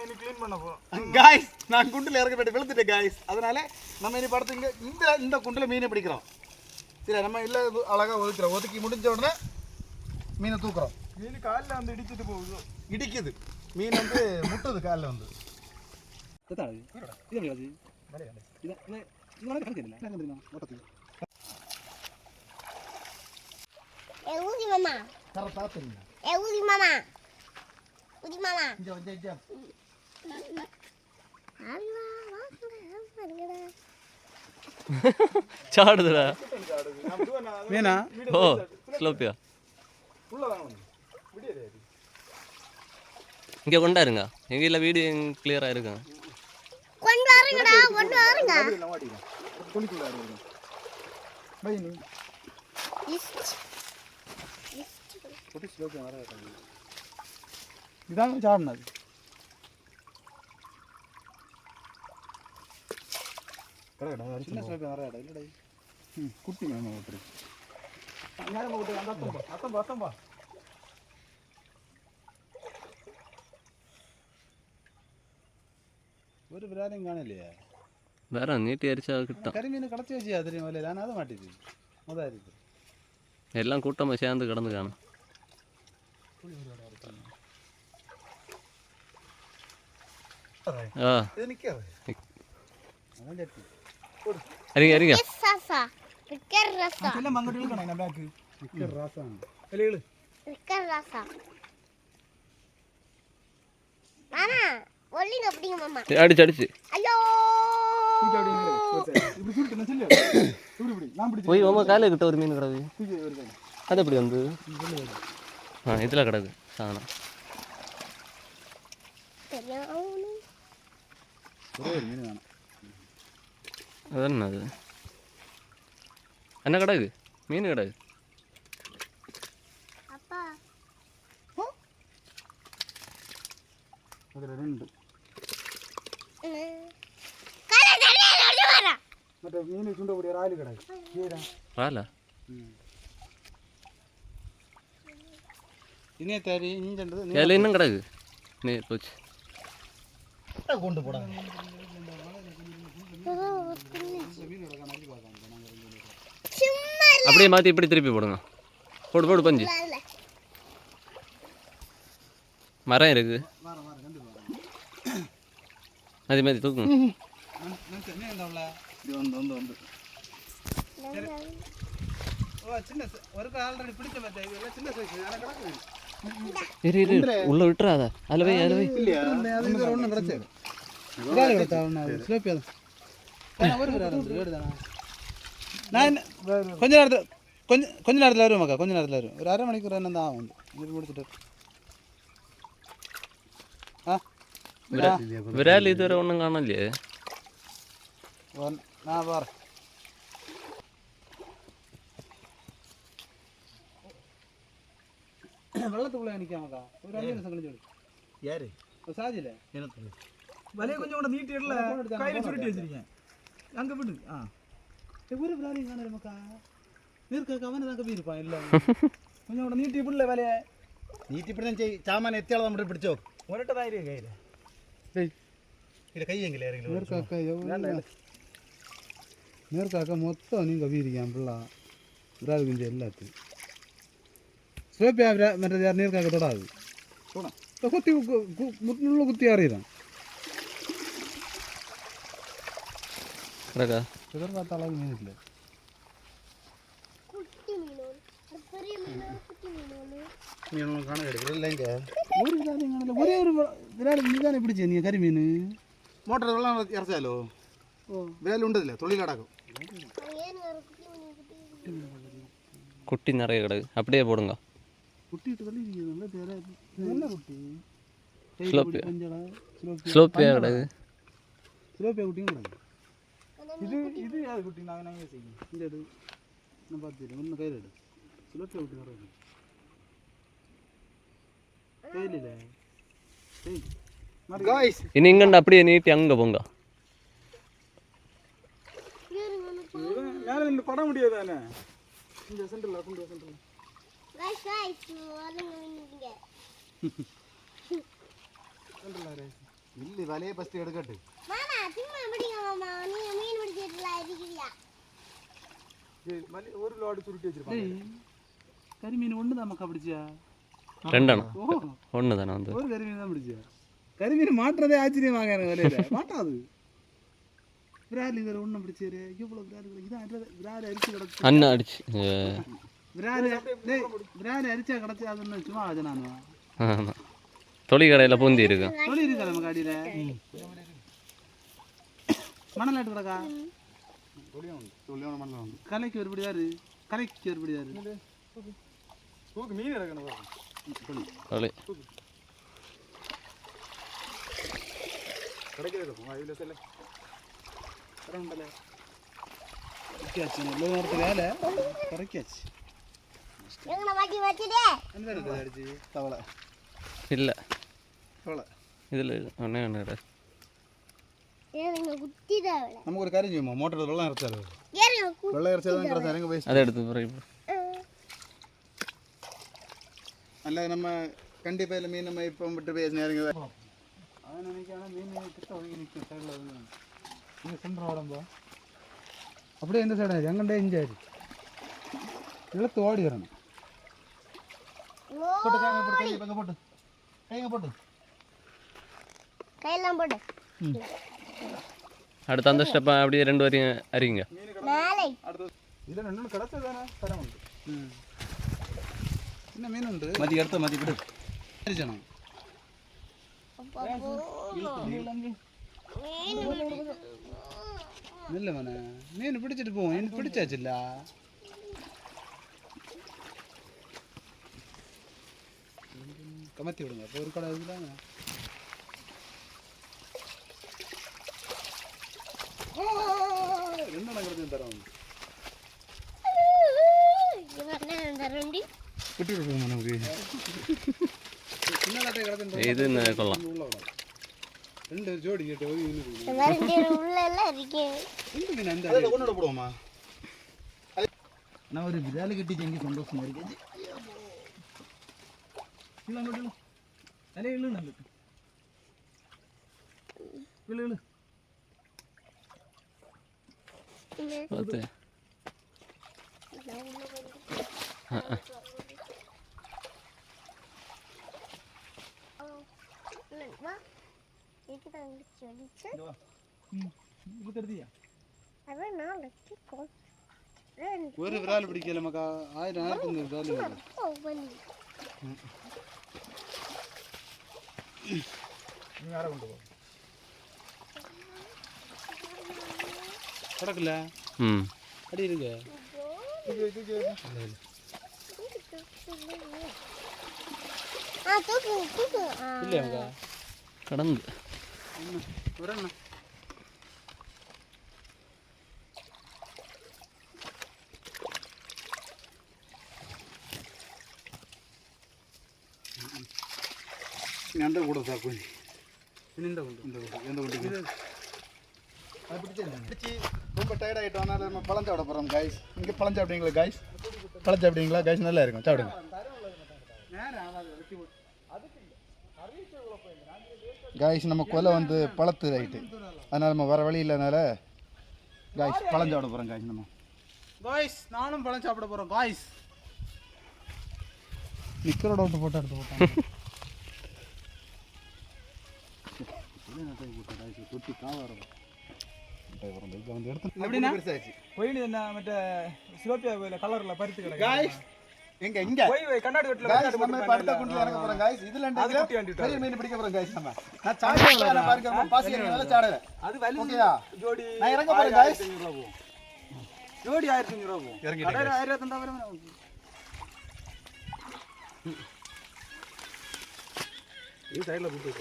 இனி க்ளீன் பண்ண போறோம் गाइस நான் குண்டில இறக்க போய் விழுந்துட்டேன் गाइस அதனால நம்ம இனி படுத்துங்க இந்த குண்டில மீனை பிடிக்கிறோம் சரி நம்ம இல்ல அழகா ஒதுக்கி முடிஞ்ச உடனே மீனை தூக்குறோம் மீன் கால்ல வந்து இடிச்சிட்டு போகுது இடிக்குது மீன் வந்து முட்டுது கால்ல வந்து தத்தாது இது எப்படி அது இது இது கணக்கு இல்ல என்ன ஓட்டது ஊதி மாமா தர பாத்துங்க ஊதி மாமா ஊதி மாமா இங்க சாடுதுடா மீனா ஓ ஸ்லோப்பியா உள்ள வாங்க விடியதே இங்கே கொண்டாருங்க எங்கள் இல்லை வீடு கிளியராக இருக்கும் கொண்டு வாருங்கடா கொண்டு வாருங்க துணிக்குள்ள இருக்கு பை நீ பொட்டி ஸ்லோப் வர இதான் சாடுனது கரெக்டா சின்ன ஸ்லோப் வர இல்லடா குட்டி மேமா ஓட்டுரு ஞாபகம் விட்டு அந்த அத்தம்பா ഒരു വിരാലും കാണില്ലേ വേറെ നീട്ടി അരിച്ചാൽ കിട്ടും കരിമീൻ കടത്തി വെച്ചാൽ അതിന് പോലെ ഞാൻ അത് മാറ്റിത് അതായിരിക്കും എല്ലാം കൂട്ടം ചേർന്ന് കിടന്ന് കാണും ആ അരിക അരിക എല്ലാം അങ്ങോട്ട് ഇളക്കണേ ബാക്ക് റാസാണ് അടിച്ചടിച്ച് പോയി ഓമ കാല കിട്ടും ഒരു മീൻ കിടക്ക് അതെപ്പടി വന്നത് ആ ഇതിലാ കിടക്ക് സാധനം അതന്നെ അത് എന്നാ കിടക്ക് മീൻ കിടക്ക് മറ്റേ മീൻ ചുണ്ടപൊടി റാലി കിടക്ക് റാല ഇനി തരി ഇഞ്ചുണ്ട് ഇന്നും കിടക്ക് നീ പോച്ച് கொண்டு போடா அப்படியே மாற்றி இப்படி திருப்பி போடுங்க போடு போடு பஞ்சு மரம் இருக்கு மாற்றி மாற்றி தூக்குங்க இரு இரு உள்ள விட்டுறாத அதில் போய் அதில் போய் ഒന്നും കിടച്ചേ கொஞ்ச நேரத்தில் வரும் மக்கா கொஞ்ச நேரத்தில் வரும் ஒரு அரை மணிக்கூர் என்ன தான் ஆகும் இது முடிச்சுட்டு വിരാൽ ഇതുവരെ ഒന്നും കാണില്ലേ நான் பாரு வெள்ளத்துக்குள்ளே நிற்காமக்கா ஒரு 5 நிமிஷம் கழிச்சு யாரு சாஜில எனக்கு வலைய கொஞ்சம் கூட நீட்டி இடல கையில சுருட்டி வச்சிருக்கேன் அங்க விடு ஒரு விராலையும் காணல மக்கா நீர்க்க அவனை தான் கவி இருப்பான் இல்லை கொஞ்சம் கூட நீட்டி விடல வலைய நீட்டி இப்படி தான் சாமான் எத்தியால நம்ம பிடிச்சோ ஒரட்ட தான் இருக்கு கையில இது கை எங்கல இறங்கல நேர்காக்க மொத்தம் நீ கவி இருக்கான் பிள்ளை விரால் குஞ்சு எல்லாத்தையும் சிவப்பியா மற்றது யார் நேர்காக்க தொடாது குத்தி முள்ள குத்தி அறியிறான் கிடக்கா எதிர்பார்த்த அளவு மீன் இல்லை மீன் காண கிடைக்கல இல்லைங்க ஒரு விராலையும் காணல ஒரே ஒரு விரால் நீ தானே பிடிச்ச நீ கறி மீன் மோட்டர் வெள்ளம் இறச்சாலோ விரால் உண்டதில்ல தொழில் நடக்கும் குட்டி நிறைய கிடக்கு அப்படியே போடுங்க குட்டிட்டு தள்ளி என்ன குட்டி ஸ்லோப்பியா ஸ்லோப்பியா கிடக்கு சிலோப்பியா குட்டியும் கிடக்கு இது யாரு குட்டி நாங்க செய்யணும் இந்த எடு நான் பார்த்துட்டு ஒன்று கையில் எடு சிலோப்பியா குட்டி கிடக்கு கையில் இல்லை गाइस இனி இங்கண்டு அப்படியே நீட்டி அங்கே போங்க மேல நின்று பட முடியாதானே இந்த சென்டர்ல கொண்டு சென்டர்ல गाइस वाले இல்லை வலையை ஃபஸ்ட்டு எடுக்கட்டு. மாமா சும்மா பிடிங்க மாமா. நீங்க மீன் பிடிச்சிட்டுலாம் இருக்கீங்களா? ஒரு லோடு சுருட்டி வச்சிருப்பாங்க. கரிமீன் ஒன்று தான் மக்கா பிடிச்சியா? ரெண்டானா ஒன்று தானே வந்து ஒரு கரிமீன் தான் பிடிச்சியா? கரிமீன் மாட்டுறதே ஆச்சரியமாக எனக்கு வலையில மாட்டாது. விரால் இதில் ஒன்றும் பிடிச்சாரு. இவ்வளோ விரால் இதான் விரால் அரிச்சு கிடச்சி அண்ணா அடிச்சு விரால் அரிச்சா கிடச்சி அதுன்னு சும்மா ஆச்சு நான் ஆமாம் தொழி கடையில் பூந்தி இருக்கு தொழில் இருக்கா நமக்கு அடியில் மணலாட்டு கிடக்கா சொல்லியான மண்ணில் வந்து கலைக்கு ஒருபடி யாரு கலைக்கு ஒருபடி யாரு தூக்கு மீன் இறக்கணும் தொழி கிடைக்கிறது இதில் செல்ல பரவாயில்ல நல்ல நேரத்து வேலை குறைக்காச்சு எங்கன மாட்டி வச்சிட்டே. என்ன இருக்குது அடிச்சு தவளை இல்லை தவளை இதில் ஒன்றே ஒன்று கிடையாது ஏங்க குத்திடாவல. நமக்கு ஒரு காரியம் செய்யுமா மோட்டரில் வெள்ளம் இறச்சாரு ஏங்க வெள்ளம் இறச்சா தான் கிடச்சா இறங்க போய் அதை எடுத்து பிறகு அல்ல நம்ம கண்டிப்பாக இல்லை மீன் நம்ம இப்போ விட்டு போய் நேரங்க அவன் நினைக்கான மீன் கிட்ட ஒழுங்கி நிற்கும் சைடில் வந்து நீங்கள் சென்ற உடம்பா அப்படியே எந்த சைடு எங்கண்டே இஞ்சாரு இழுத்து ஓடி வரணும் போட்டு கைங்க போட்டு கையை பக்கம் போட்டு கைங்க போட்டு கையெல்லாம் போடு. அடுத்த அந்த ஸ்டெப்பை அப்படியே ரெண்டு வரையும் அறிங்க மேலே இதில் ரெண்டு கிடச்சது தானே தரம் உண்டு. என்ன மீன் உண்டு மதி எடுத்த மதி விடு அரிச்சணும் இல்லை மன மீன் பிடிச்சிட்டு போவோம் மீன் பிடிச்சாச்சு இல்ல கமத்தி விடுங்க இப்போ ஒரு கடை இருக்குதாங்க ரெண்டு நகரத்தையும் தரோம் ரெண்டி விட்டு விடுவோம் நமக்கு சின்ன நாட்டை கிடக்கு இது கொள்ளலாம் உள்ள விடும் ரெண்டு ஜோடி கேட்டு ஒரு மீன் ரெண்டு உள்ள எல்லாம் இருக்கே. ரெண்டு மீன் அந்த அதை கொண்டு போடுவோமா நான் ஒரு விதாலி கட்டி செஞ்சு சந்தோஷமா இருக்கேன் இல்லை மட்டும் அலே இல்லை நல்லது இல்லை இல்லை பார்த்து வா இதுக்கு தான் சொல்லிச்சு. இப்போ தருதியா அதான் நான் வச்சுக்கோ. ஒரு விரால் பிடிக்கல மக்கா 1000 ஆயிரத்தி விரால் நீ யாரை கொண்டு போ கிடக்கல ம் அடி இருக்கு தூக்கு தூக்கு. இல்லையா மக்கா கடந்து ஒரு அண்ணா எந்த கூட சாக்கு இந்த குண்டு எந்த குண்டு அது பிடிச்சி ரொம்ப டயர்ட் ஆகிட்டோம் அதனால நம்ம பழம் சாப்பிட போகிறோம் கைஸ் இங்கே பழம் சாப்பிடுவீங்களா கைஸ் பழம் சாப்பிடுவீங்களா கைஸ் நல்லா இருக்கும் சாப்பிடுங்க கைஸ் நம்ம கொலை வந்து பழத்து ரைட்டு அதனால் நம்ம வர வழி இல்லைனால கைஸ் பழம் சாப்பிட போகிறோம் கைஸ் நம்ம காய்ஸ் நானும் பழம் சாப்பிட போகிறோம் காய்ஸ் நிக்கரோட விட்டு போட்டு எடுத்து போட்டாங்க தொட்டி காவாரம் எப்படின்னா கோயில் என்ன மற்ற சிவப்பியா கோயில கலர்ல பருத்து கிடக்கு கைஸ் எங்க இங்க போய் கண்ணாடி வீட்டுல गाइस நம்ம இப்ப அடுத்த குண்டில இறங்க போறோம் गाइस இதுல இருந்து பெரிய மீன் பிடிக்க போறோம் गाइस நம்ம நான் சாடல பாருங்க பாசி என்னால சாடல அது வலி ஓகேயா ஜோடி நான் இறங்க போறேன் गाइस ஜோடி 1500 ரூபாய் போகும் இறங்கிட்டேன் கடையில 1000 வரும் இது சைடுல போட்டு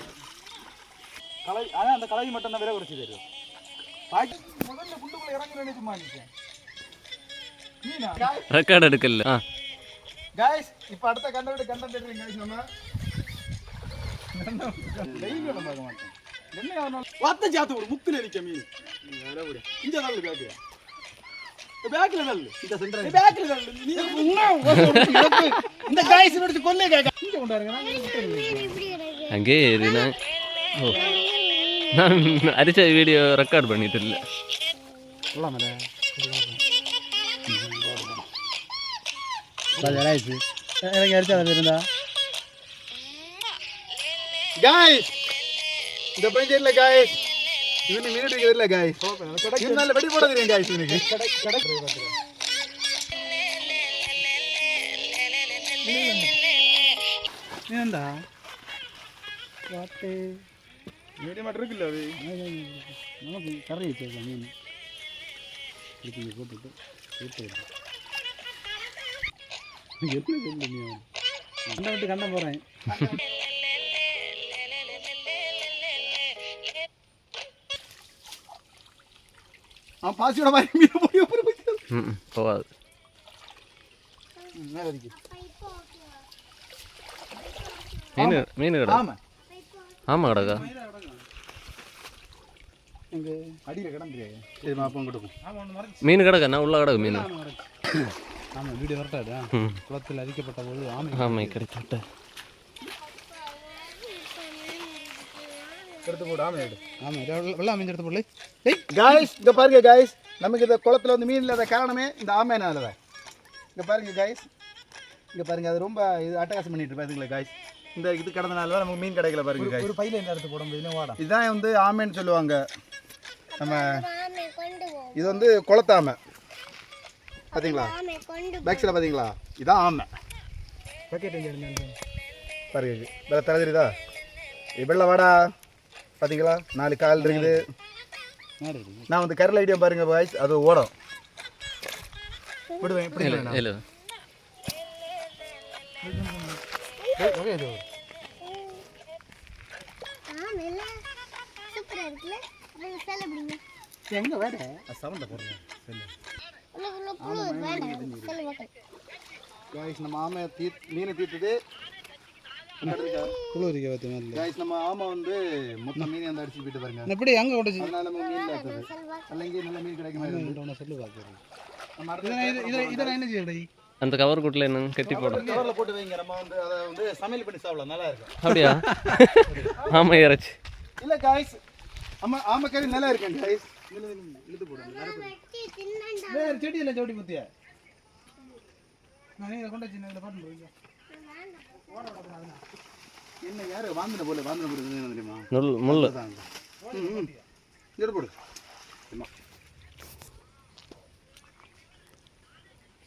கலை அதான் அந்த கலை மட்டும் தான் விலை குறைச்சி தரும் பாக்கி முதல்ல குண்டுக்குள்ள இறங்குறேன்னு சும்மா நினைச்சேன் மீனா ரெக்கார்ட் எடுக்கல गाइस இப்போ அடுத்த கண்டென்ட் எடுறீங்க गाइस நம்ம டெய்லி நம்ம பார்க்க மாட்டோம் என்ன ஆனாலும் வாத்த ஜாத்து ஒரு முக்குல நிக்க மீன் வேற விடு இந்த நாள் பேக்கியா பேக்ல நல்ல இந்த சென்டர் பேக்ல நல்ல நீ இந்த गाइस எடுத்து கொல்லே கேக்க இப்படி கிடக்கு. அங்கே இருனா ஓ நான் அரிச்ச வீடியோ ரெக்கார்ட் பண்ணிட்டு இல்லை. கொள்ளாமலே ஆயிடுச்சு எனக்கு அரிச்சா இருந்தா காய்ஸ் இந்த பையன் இல்லை காய்ஸ் இவனு மீன் அடிக்கிறது இல்லை காய்ஸ் இவன் நல்ல வெடி போட தெரியும் காய்ஸ் இவனுக்கு நீண்டா வாட்டு மீடியம் மட்டும் இருக்குல்ல அது நமக்கு கரை வச்சிருக்கேன் மீன் இதுக்கு போட்டுட்டு எடுத்து என்ன சொல்லு நீ கண்ட விட்டு கண்ட போகிறேன் அவன் பாசியோட மாதிரி மீன் போய் போகாது. மீன் கடை ஆமா ஆமாம் கிடக்கா எங்கே அடியில் கிடந்துரு சரி மாப்பம் கொடுக்கும் மீன் கிடக்கா நான் உள்ள கிடக்கு மீன். ஆமாம் வீடியோ வரட்டாது குளத்தில் அரிக்கப்பட்ட போது ஆமை கிடைக்கிட்ட எடுத்து போடு ஆமாம் எடு ஆமாம் வெள்ளம் அமைஞ்சு எடுத்து போடல காய்ஸ் இங்கே பாருங்க காய்ஸ் நமக்கு இந்த குளத்தில் வந்து மீன் இல்லாத காரணமே இந்த ஆமைனால தான். இங்கே பாருங்க காய்ஸ் இங்கே பாருங்க அது ரொம்ப இது அட்டகாசம் பண்ணிட்டு பாருங்களா காய்ஸ் இந்த இது கடந்தனால தான் நமக்கு மீன் கிடைக்கல பாருங்க காய்ஸ். ஒரு பையில என்ன எடுத்து போட முடியும் வாடா இதுதான் வந்து ஆமைன்னு சொல்லுவாங்க. நம்ம ஆமை கொண்டு போ இது வந்து குளத்தாமை பார்த்தீங்களா ஆமை கொண்டு பேக் சைடில் பார்த்தீங்களா இதான் ஆமை பக்கெட் எங்கே பாருங்க வேலை தர தெரியுதா வெள்ளை வாடா பார்த்தீங்களா 4 கால் இருக்குது. நான் வந்து கரில் ஐடியா பாருங்க பாய்ஸ் அது ஓடும் விடுவேன் எப்படி இல்லை இல்லை ஆமைல சூப்பரா இருக்குல்ல அது செல்ல பிடிங்க எங்கே வேட சவுண்டை போடுறேன் சரி உள்ள புழு வேண்டாம் செல்ல மக்கள் காய்ஸ் நம்ம ஆமை மீனை தீர்த்துட்டு குளிரிக்க பார்த்து மாதிரி காய்ஸ் நம்ம ஆமை வந்து மொத்தம் மீன் அந்த அடிச்சு போயிட்டு பாருங்க எப்படி எங்கே ஓட்டுச்சு அதனால நம்ம மீன் இல்லாதது அல்லங்க நல்ல மீன் கிடைக்க மாதிரி ஒன்று சொல்லு பார்க்குறேன் இதெல்லாம் என்ன செய்யறடி அந்த கவர் கூட்டில் என்ன கட்டி போடும். கவரில் போட்டு வைங்க நம்ம வந்து அதை வந்து சமையல் பண்ணி சாப்பிடலாம் நல்லா இருக்கும். அப்படியா ஆமை இறைச்சி இல்லை காய்ஸ் ஆமை கறி நல்லா இருக்கேன் காய்ஸ் இழுத்து போடுங்க வெட்டி தின்னண்டா வேறு செடி இல்லை செடி புத்தியா நான் இதை கொண்டு சின்ன பாட்டு போய் என்ன யாரு வாங்கின போல தெரியுமா முள் இரு போடு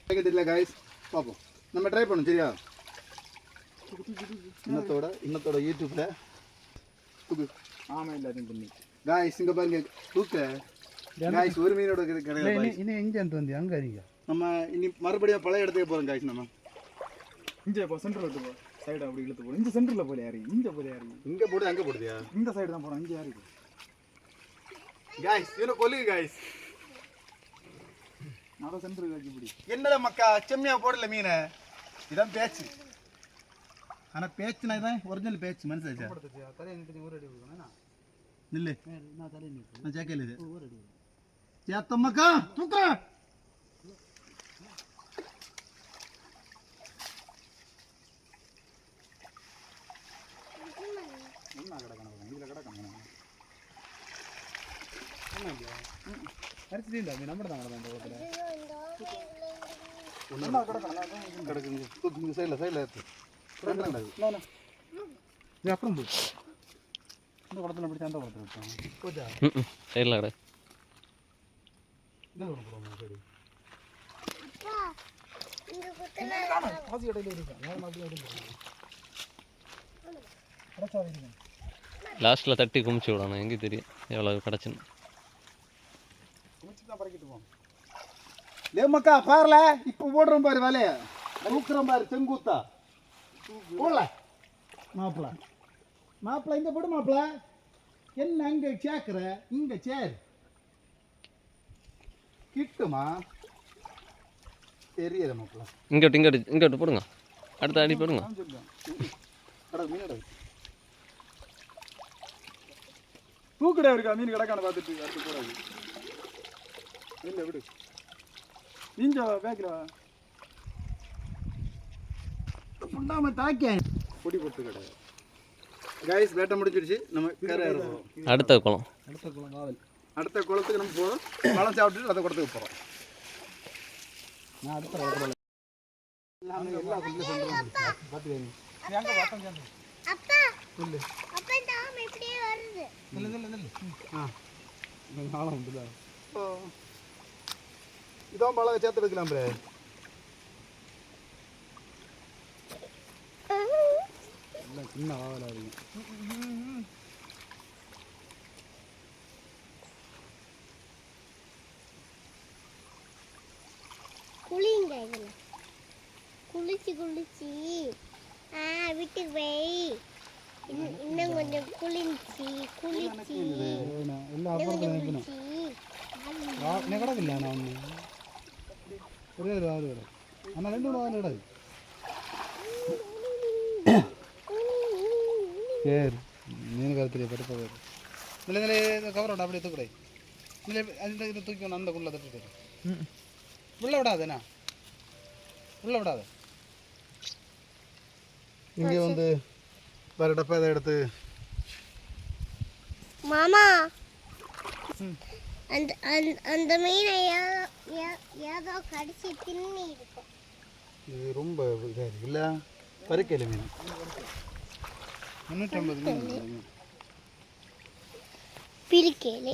தெரியல காய்ஸ் பார்ப்போம் நம்ம ட்ரை பண்ணும் சரியா இன்னத்தோட யூடியூப்ல தூக்கு ஆமாம் இல்லை அதுவும் பண்ணி காய்ஸ் இங்கே பாருங்க தூக்க காய்ஸ் ஒரு மீனோட கிடையாது இன்னும் எங்கே வந்து அங்கே அறிங்க நம்ம இனி மறுபடியும் பழைய இடத்துக்கு போகிறோம் காய்ஸ் நம்ம இங்கே இப்போ சென்டர் எடுத்து போ சைடு அப்படி இழுத்து போடும். இந்த சென்டரில் போல யாரு இங்கே போல யாரு இங்கே போடு அங்கே போடுதியா இந்த சைடு தான் போகிறோம் இங்கே யாரு காய்ஸ் இவனை கொல்லுங்க காய்ஸ் நான் சென்டருக்கு வச்சு பிடி என்னடா மக்கா செம்மையா போடல மீனை இதான் பேச்சு ஆனா பேச்சுனா இதான் ஒரிஜினல் பேச்சு மனசாச்சா தலையை நிறுத்தி ஊர் அடி கொடுக்கணும் நில்லு நான் தலையை நிறுத்தி நான் ஜாக்கையில் இது ஊர் அடி சேத்த மக்கா தூக்குற அரிசி நம்பர் தான் அந்த ஊரில் கிடக்குங்க தூக்கு சைடில் ஏற்று இது அப்புறம் போய் இந்த குளத்தில் பிடிச்சா அந்த குளத்தில் வச்சோம் போச்சா சைடில் கடை இதில் ஒன்று போடுவோம் சரி இங்க குத்தல பாசி இடையில இருக்கா நேரம் அப்படியே கிடச்சா இருக்கேன் லாஸ்ட்டில் தட்டி குமிச்சு விடணும் எங்கே தெரியும் எவ்வளோ கிடச்சுன்னு. குமிச்சு தான் பறக்கிட்டு போவோம் லே மக்கா பாருல இப்போ போடுறோம் பாரு வேலைய தூக்குறோம் பாரு செங்குத்தா போடல மாப்பிள்ள இங்க போடு மாப்பிள்ள என்ன அங்க கேக்குற இங்க சேர் கிட்டுமா தெரியல மாப்பிள்ள இங்கிட்டு போடுங்க அடுத்த அடி போடுங்க. தூக்கடா இருக்கா மீன் கிடக்கான பார்த்துட்டு அடுத்து போடாது இல்லை விடு நீஞ்ச பேக்கில் புண்டாம தாக்கேன் பொடி போட்டு கடை கைஸ் வேட்டை முடிஞ்சிருச்சு. நம்ம கரை ஏற போகிறோம். அடுத்த குளம். அடுத்த குளத்துக்கு நம்ம போகிறோம். பழம் சாப்பிட்டுட்டு அடுத்த குளத்துக்கு போகிறோம். நான் அடுத்த குளத்துல அப்பா அப்பா இந்த ஆமை இப்படியே வருது. இதான் பழம் சேர்த்து எடுக்கலாம் ப்ரே. சின்ன வாவலா இருக்கு. குளிங்க இதுல குளிச்சு வீட்டுக்கு போய் இன்னும் கொஞ்சம் குளிச்சு எல்லாம் அப்புறம் நினைக்கணும். என்ன கிடக்குல்ல நான் ஒன்று ஒரே ஒரு ஆறு கிடக்கு. ஆனால் 2 3 கிடக்கு. சரி மீன் கருத்துலையே பருப்பா வேறு இல்லை கவரோட அப்படியே தூக்கூடாது. இல்லை அந்த இதை தூக்கி ஒன்று அந்த குள்ள தட்டு உள்ள விடாதுண்ணா உள்ள விடாது. இங்கே வந்து வேறு டப்பா இதை எடுத்து மாமா அந்த மீனை ஏதோ கடிச்சு தின்னி இருக்கும். இது ரொம்ப இதாக இருக்கு இல்லை பருக்கையில் மீன் 350 மீன். பிலிக்கேலு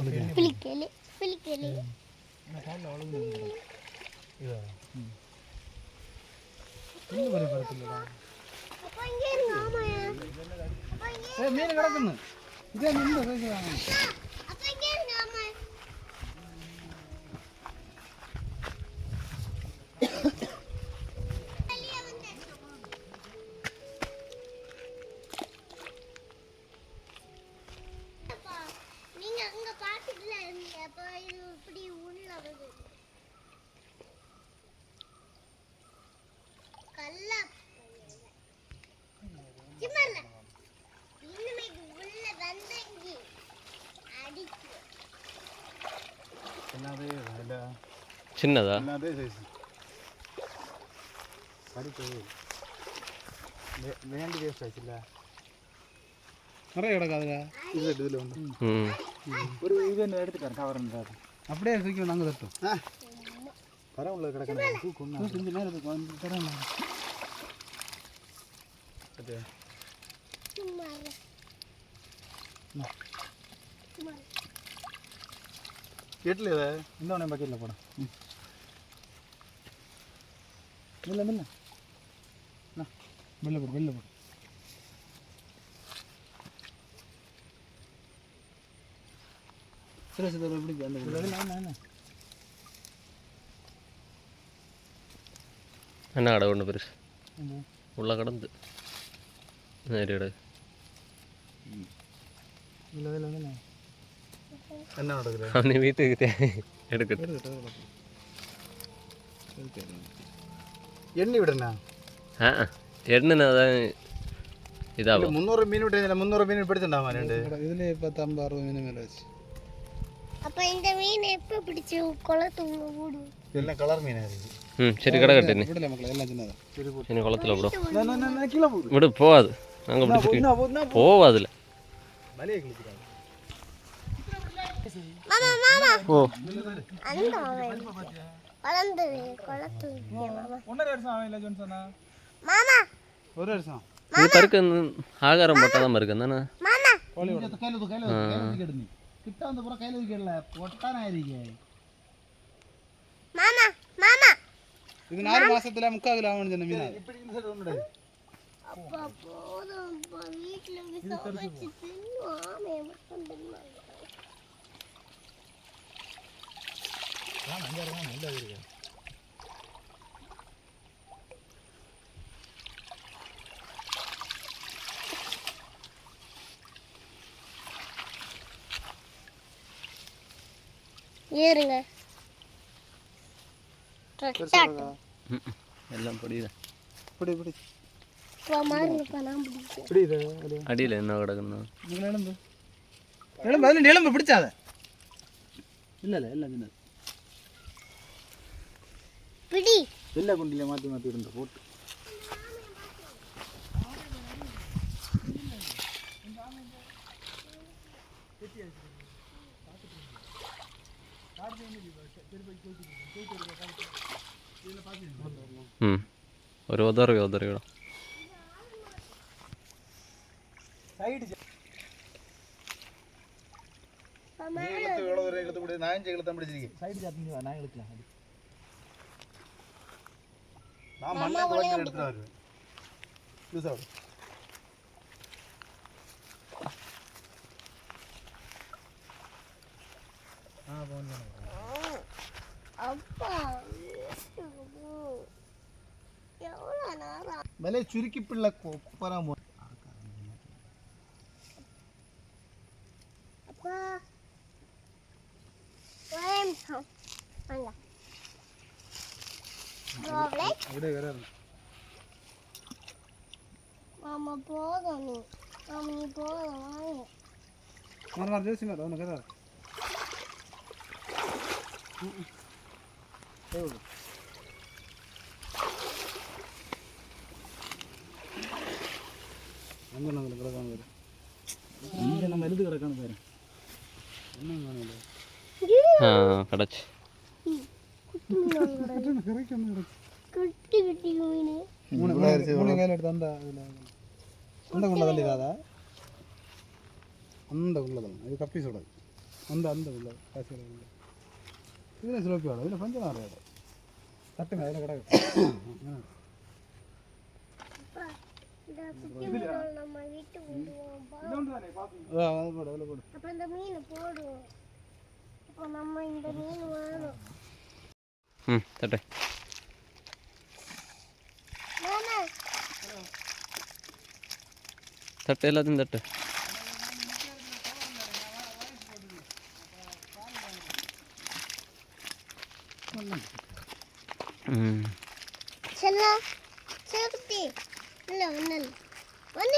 அப்பா இங்கே இருங்க ஆமாயா. மீன் கிடக்குன்னு இதே மீன் வாங்க. அப்பா இங்கே இருங்க ஆமா. நீங்க அங்க பாத்துட்டுல இருந்தீங்க. அப்ப இது இப்படி உள்ள வருது. கல்லா சிம்மல்ல இன்னுமே உள்ள வந்தங்கி அடிக்கு. என்னது இல்லை சின்னதா என்னதே சைஸ் பருப்பு வேண்டி வேஸ்ட் ஆச்சுல்ல. நிறைய கிடக்காதுல இதில் வந்து ஒரு இது எடுத்துக்காரு கவர்ன்றாரு. அப்படியே தூக்கி நாங்கள் தட்டோம். பரவாயில்ல கிடக்கணும் தூக்கு கொஞ்சம் நேரத்துக்கு வந்து தரேன். எட்டில் இதை இன்னொன்று பக்கெட்டில் போட மெல்ல மெல்ல வெளில போடு வெளில போடு. சரி சரி எப்படி அந்த என்ன கடை ஒன்று பெருசு உள்ள கடந்து நேரி கடை. என்ன நடக்குது அவனை வீட்டுக்கு எடுக்கட்டும். எண்ணி விடுண்ணா. எண்ணெய் தான் இதாகும். 300 மீன் விட்டு 300 மீன் பிடிச்சிட்டாமா ரெண்டு இதுலேயே 10 50 60 மீன் மேலே வச்சு. அப்ப இந்த மீன் எப்ப பிடிச்சு குளத்துள்ள ஓடு? எல்லாம் கலர் மீன் இருக்கு. சரி கடை கட்டு. விடல மக்கள் எல்லாம் சின்னதா சரி குளத்தில் விடும். கீழே போகுது. விடு போகாது. நாங்கள் பிடிச்சிட்டு போவாதுல. வலையை கிழிக்கிறாங்க. மாமா மாமா ஓ அந்த வளர்ந்து குளத்து மாமா 1.5 வருஷம் ஆகல ஜோன்சனா. மாமா ஒரு வருஷம் இது பருக்கு ஆகாரம் போட்டால் தான் இருக்கு தானே. மாமா கையில் எடுத்து கிட்ட வந்து பூரா கையில் வைக்கல பொட்டான ஆயிருக்கே. மாமா மாமா இது 4 மாசத்துல 3/4 கிலோ ஆகும் சொன்ன மீன். இப்படி இந்த சைடு ஒண்ணுடா. அப்பா போதும் வீட்டுல விசாரிச்சு தின்னுவாமே மட்டும் தின்னுவாங்க. ஏறுங்க எல்லாம் பொடிதான். இப்படி இப்படி அடியில் என்ன கிடக்குன்னு எலும்பு எலும்பு அதில் எலும்பு பிடிச்சாத இல்லை இல்லை எல்லாம் சின்னது பிடி வெள்ளை குண்டில மாற்றி மாற்றி இருந்த போட்டு ഒരു ഒതറിയോ സൈഡ് சைடு சாப்பிட்டு நான் எடுக்கலாம் நான் மண்ணை கொஞ்சம் எடுத்துட்டு வருவேன் இது சாப்பிடு அப்பா எவ்வளோ நேரம் விலை சுருக்கி பிள்ளை குப்பராம அப்பா ஒரே நிமிஷம் வாங்க அப்படியே வராது மாமா போதும் நீ மாமா நீ போதும் வாங்க மறுநாள் ஜோசி மேடம் ஒன்று கதை அங்கே நாங்கள் கிடக்காம வரும் இங்கே நம்ம எழுது கிடக்கான்னு பாரு ஒன்றும் காணல கிடச்சி குட்டி குட்டி மீன் மூணு கையில் எடுத்து அந்த இதில் அந்த குள்ள தள்ளிடாதா அந்த உள்ளதான் இது கப்பி சுடாது அந்த உள்ள காசு உள்ள இதில் சிலப்பி வாடும் இதில் பஞ்சம் வராது தட்டுங்க அதில் கிடக்கு இந்த குட்டி மீன் நம்ம வீட்டுக்கு கொண்டு போவோம் அது போடு அதில் போடு அப்போ இந்த மீன் போடுவோம் அப்போ நம்ம இந்த மீன் வேணும் தட்டே வேணாம் தட்டு எல்லாத்தையும் தட்டு செல்லா செலுத்தி இல்லை ஒன்றும்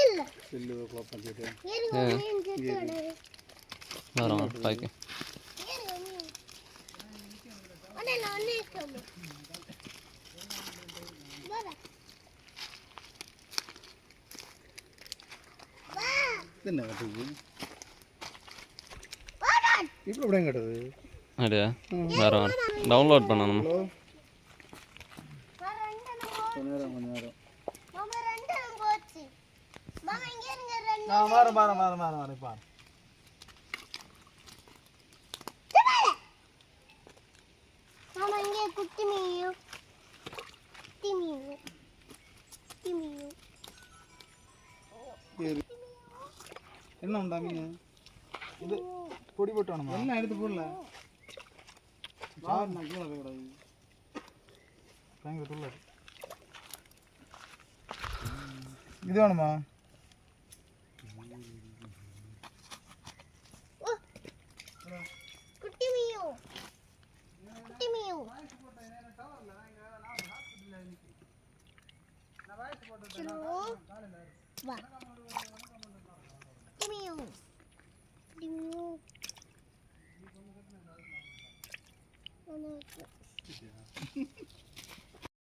இல்லை செல்லு குழப்பம் பண்ணிட்டு ஏறுங்க மீன் செத்து விடாது வரோம் பாய்க்கு ஏறுங்க மீன் ஒன்றும் இல்லை ஒன்றும் இருக்கோம் என்ன கட்டுது இப்போ எப்படியும் கட்டுது அப்படியா வரோம் டவுன்லோட் பண்ணணும் கொஞ்ச நேரம் மாமா ரெண்டு போச்சு மாமா இங்கே இருங்க ரெண்டு நான் மாறேன் பாரு மாமா இங்கே குட்டி மீன் குட்டி மீன் என்ன உண்டா மீன் இது பொடி போட்டு வேணுமா எல்லாம் எடுத்து போடல நான் கீழே கூடாது பயங்கர துள்ள இது வேணுமா குட்டி மீன் குட்டி மீன் வா குட்டி மீன் குட்டி மீன்